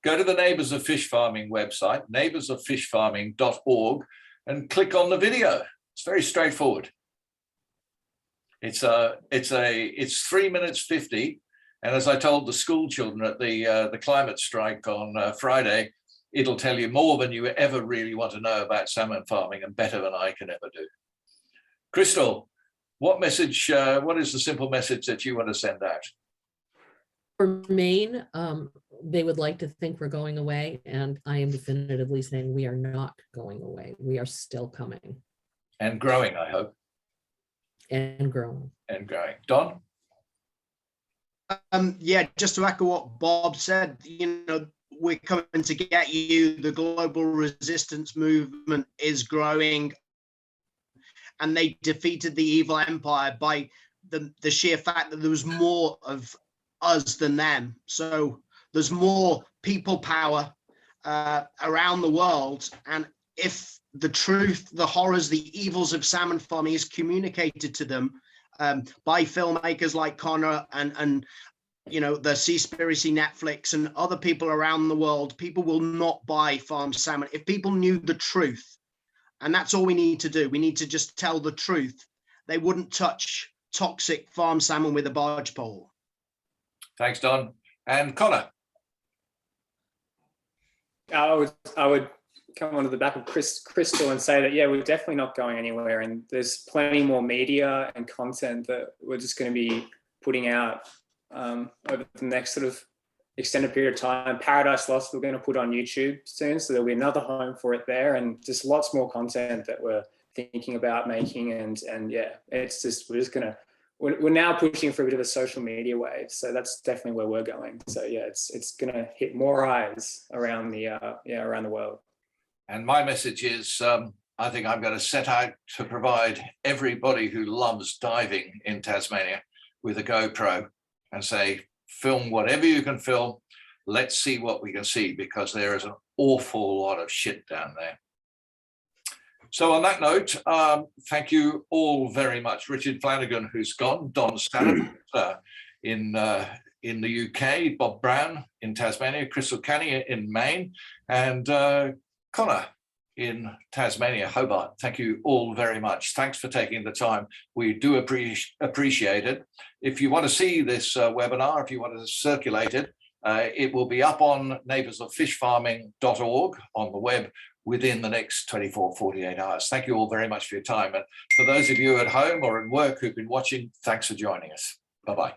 Go to the Neighbours of Fish Farming website, neighboursofishfarming.org, and click on the video. It's very straightforward. It's 3 minutes 50, and as I told the school children at the climate strike on Friday, it'll tell you more than you ever really want to know about salmon farming, and better than I can ever do. Crystal, what is the simple message that you want to send out? For Maine, they would like to think we're going away, and I am definitively saying we are not going away. We are still coming. And growing, I hope. And growing. And growing. Don? Yeah, just to echo what Bob said, we're coming to get you. The global resistance movement is growing, and they defeated the evil empire by the sheer fact that there was more of us than them. So there's more people power around the world, and if the truth, the horrors, the evils of salmon farming is communicated to them by filmmakers like Conor and the Seaspiracy, Netflix, and other people around the world, people will not buy farmed salmon. If people knew the truth, and that's all we need to do, we need to just tell the truth, they wouldn't touch toxic farm salmon with a barge pole. Thanks, Don. And Conor. I would come onto the back of Crystal and say that, yeah, we're definitely not going anywhere. And there's plenty more media and content that we're just going to be putting out over the next sort of extended period of time. Paradise Lost we're going to put on YouTube soon, so there'll be another home for it there, and just lots more content that we're thinking about making. And yeah, it's just, we're now pushing for a bit of a social media wave, so that's definitely where we're going. So yeah, it's going to hit more eyes around the around the world. And my message is, I think I'm going to set out to provide everybody who loves diving in Tasmania with a GoPro and say, film whatever you can film. Let's see what we can see, because there is an awful lot of shit down there. So on that note, thank you all very much. Richard Flanagan, who's gone, Don Staniford in the UK, Bob Brown in Tasmania, Crystal Canney in Maine, and Conor in Tasmania, Hobart. Thank you all very much. Thanks for taking the time. We do appreciate it. If you want to see this webinar, if you want to circulate it, it will be up on neighboursofishfarming.org on the web within the next 24, 48 hours. Thank you all very much for your time. And for those of you at home or at work who've been watching, thanks for joining us. Bye-bye.